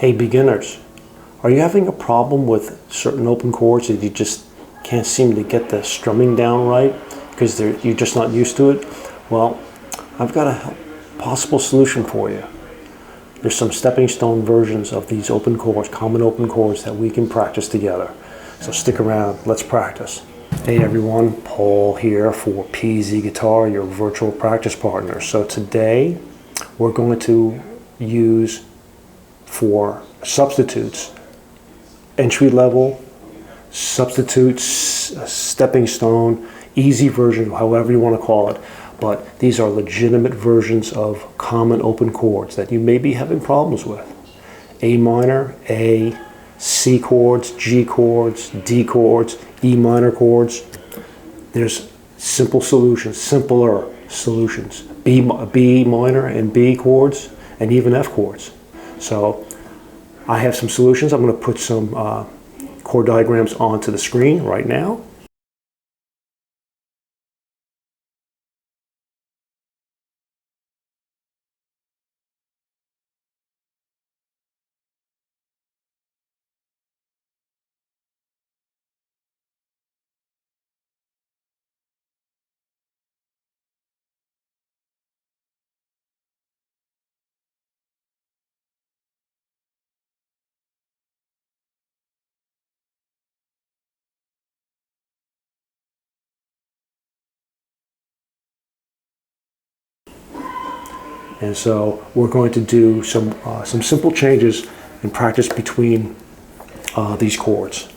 Hey beginners, are you having a problem with certain open chords that you just can't seem to get the strumming down right because you're just not used to it? Well, I've got a possible solution for you. There's some stepping stone versions of these open chords, common open chords, that we can practice together. So stick around, let's practice. Hey everyone, Paul here for PZ Guitar, your virtual practice partner. So today we're going to use for substitutes, entry level, substitutes, stepping stone, easy version, however you want to call it. But these are legitimate versions of common open chords that you may be having problems with. A minor, A, C chords, G chords, D chords, E minor chords. There's simple solutions, simpler solutions. B minor and B chords, and even F chords. So I have some solutions. I'm going to put some chord diagrams onto the screen right now. And so we're going to do some simple changes and practice between these chords.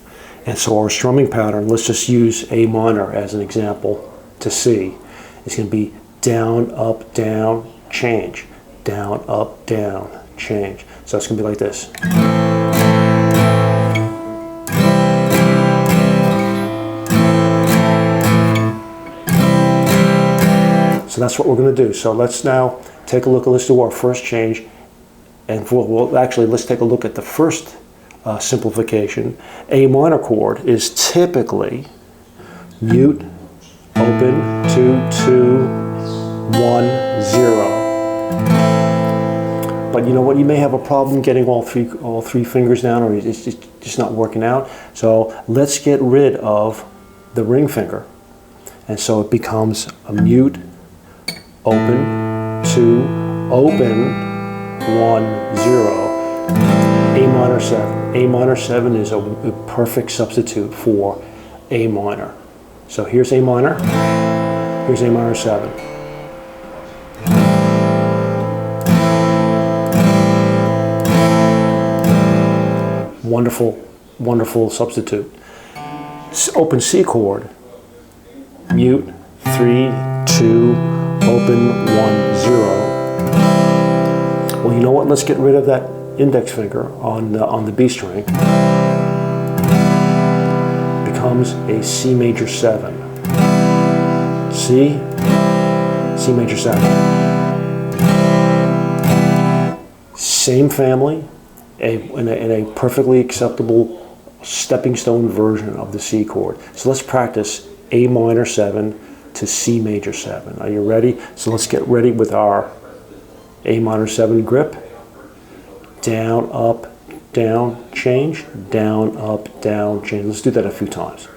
And so our strumming pattern, let's just use A minor as an example to C. It's going to be down, up, down, change. Down, up, down, change. So it's going to be like this. So that's what we're going to do. So let's now take a look. Let's do our first change, and let's take a look at the first simplification. A minor chord is typically mute, open, 2, 2, 1, 0. But you know what? You may have a problem getting all three fingers down, or it's just not working out. So let's get rid of the ring finger, and so it becomes a mute, open, 2, open, 1, 0, A minor 7. A minor 7 is a perfect substitute for A minor. So here's A minor, here's A minor 7. Wonderful, wonderful substitute. Open C chord, mute, 3, 2, open, 1, 0. Well, you know what? Let's get rid of that index finger on the B string. Becomes a C major 7. C major 7. Same family, in a perfectly acceptable stepping stone version of the C chord. So let's practice A minor 7 to C major 7. Are you ready? So let's get ready with our A minor 7 grip. Down, up, down, change. Down, up, down, change. Let's do that a few times.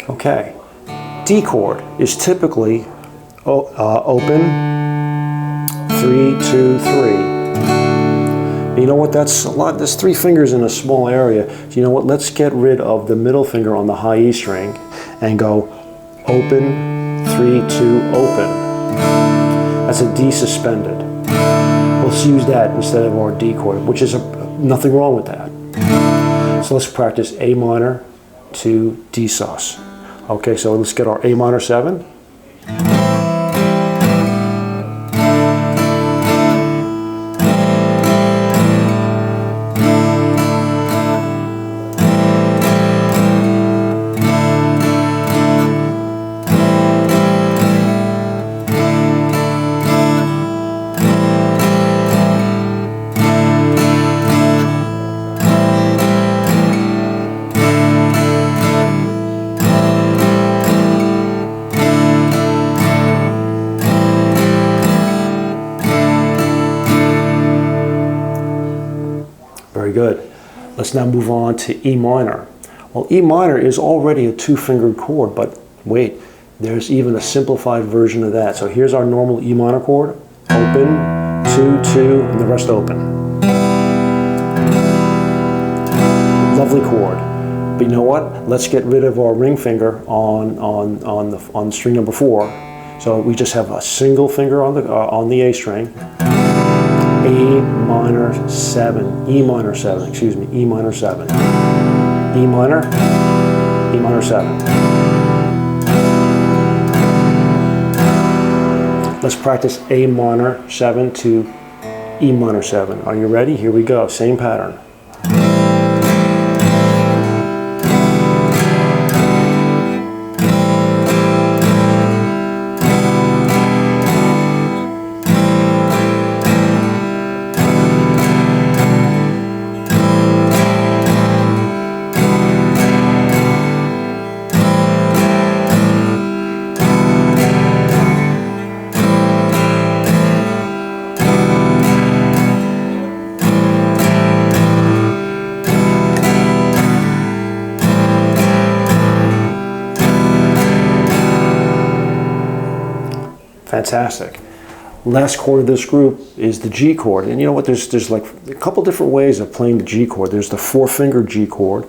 Okay, D chord is typically open, 3, 2, 3. You know what? That's a lot. There's 3 fingers in a small area. So you know what? Let's get rid of the middle finger on the high E string and go open, 3, 2, open. That's a D suspended. Let's use that instead of our D chord, which is nothing wrong with that. So let's practice A minor to D sus. Okay, so let's get our A minor 7. good. Let's now move on to E minor. Well, E minor is already a 2-fingered chord, but wait, there's even a simplified version of that. So here's our normal E minor chord. Open, 2, 2, and the rest open. Lovely chord. But you know what? Let's get rid of our ring finger on string number 4. So we just have a single finger on the A string. A minor 7, E minor 7, excuse me, E minor 7. E minor, E minor 7. Let's practice A minor 7 to E minor 7. Are you ready? Here we go, same pattern. Fantastic. Last chord of this group is the G chord. And you know what, there's like a couple different ways of playing the G chord. There's the 4-finger G chord,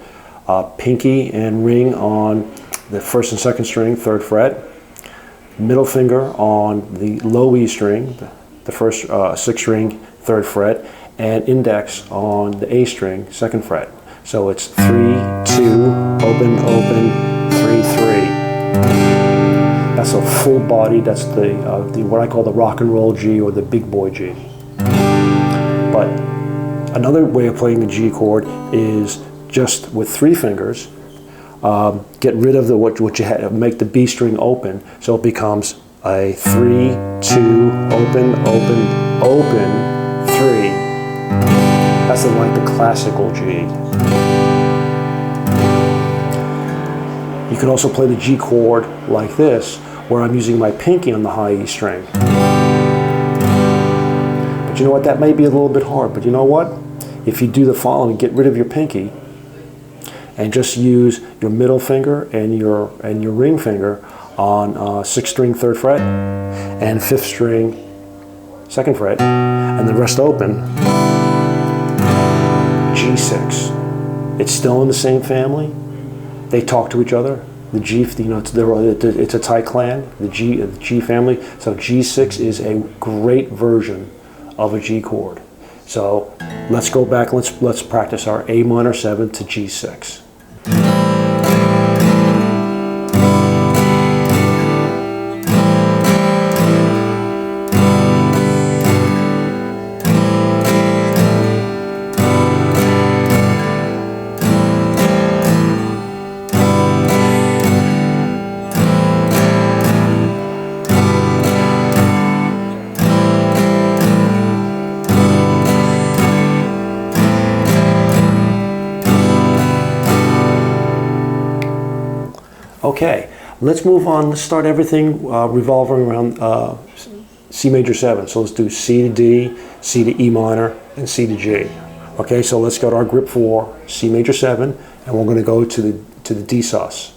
pinky and ring on the 1st and 2nd string, 3rd fret, middle finger on the low E string, the 1st 6th string, 3rd fret, and index on the A string, 2nd fret. So it's 3, 2, open, open, 3, 3. That's a full body, that's the what I call the rock and roll G, or the big boy G. But another way of playing the G chord is just with 3 fingers, get rid of what you had, make the B string open, so it becomes a 3, 2, open, open, open, 3. That's like the classical G. You can also play the G chord like this, where I'm using my pinky on the high E string. But you know what, that may be a little bit hard, but you know what? If you do the following, get rid of your pinky and just use your middle finger and your ring finger on 6th string, 3rd fret, and 5th string, 2nd fret, and the rest open, G6. It's still in the same family. They talk to each other. The G, you know, it's a Thai clan, the G family. So G6 is a great version of a G chord. So let's go back. Let's practice our A minor 7 to G6. Okay, let's move on. Let's start everything revolving around C major 7. So let's do C to D, C to E minor, and C to G. Okay, so let's go to our grip 4, C major 7, and we're going to go to the D sus.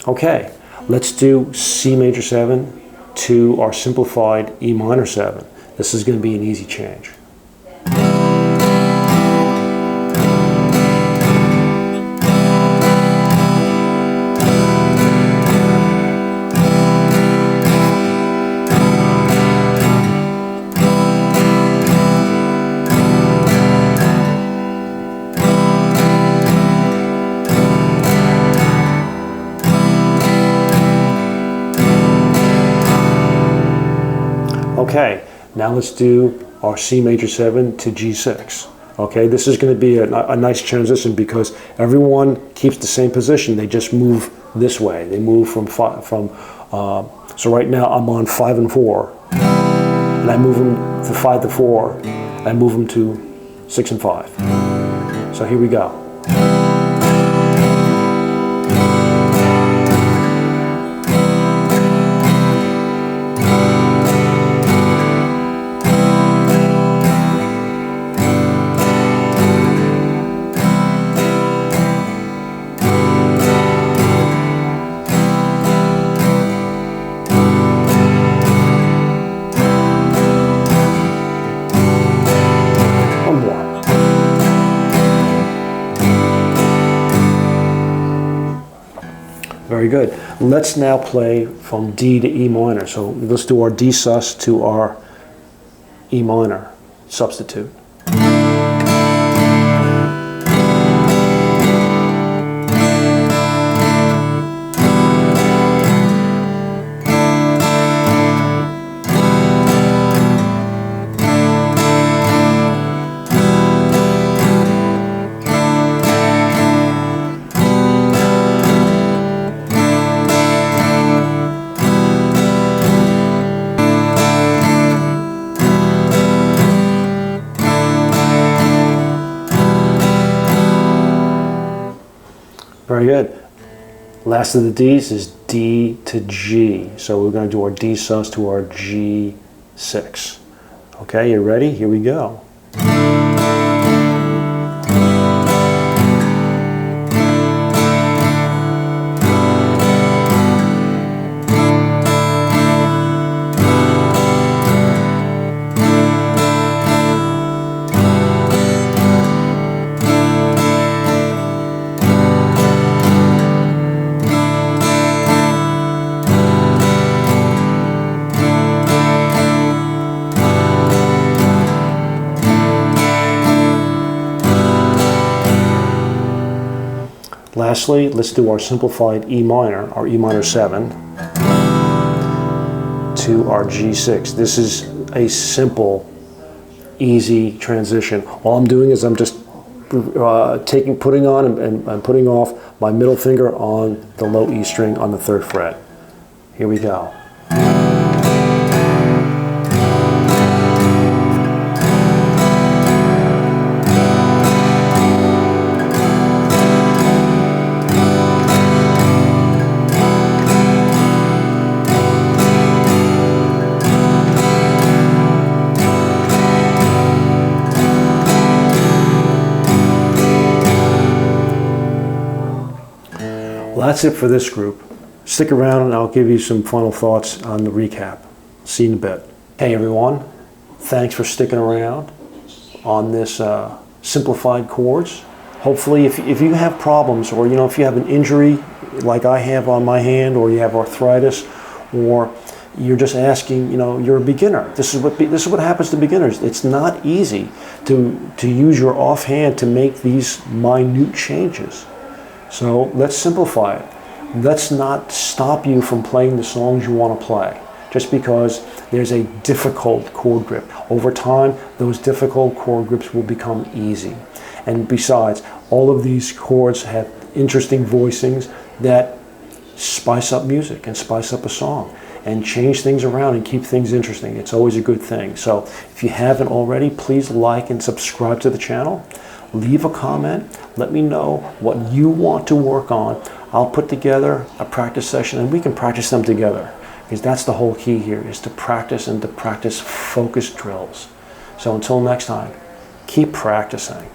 Okay, let's do C major 7 to our simplified E minor 7. This is going to be an easy change. Okay, now let's do our C major 7 to G6. Okay, this is going to be a nice transition because everyone keeps the same position. They just move this way. They move so right now I'm on 5 and 4, and I move them to 5 to 4. I move them to 6 and 5. So here we go. Very good. Let's now play from D to E minor. So let's do our D sus to our E minor substitute. Very good. Last of the D's is D to G. So we're going to do our D sus to our G6. Okay, you ready? Here we go. Lastly, let's do our simplified E minor, our E minor 7, to our G6. This is a simple, easy transition. All I'm doing is I'm just putting on and putting off my middle finger on the low E string on the 3rd fret. Here we go. Well, that's it for this group. Stick around and I'll give you some final thoughts on the recap. See you in a bit. Hey everyone, thanks for sticking around on this simplified chords. Hopefully if you have problems, or if you have an injury like I have on my hand, or you have arthritis, or you're just asking, you're a beginner. This is what happens to beginners. It's not easy to use your offhand to make these minute changes. So let's simplify it. Let's not stop you from playing the songs you want to play just because there's a difficult chord grip. Over time, those difficult chord grips will become easy. And besides, all of these chords have interesting voicings that spice up music and spice up a song and change things around and keep things interesting. It's always a good thing. So if you haven't already, please like and subscribe to the channel. Leave a comment. Let me know what you want to work on. I'll put together a practice session and we can practice them together, because that's the whole key here, is to practice and to practice focused drills. So until next time, keep practicing.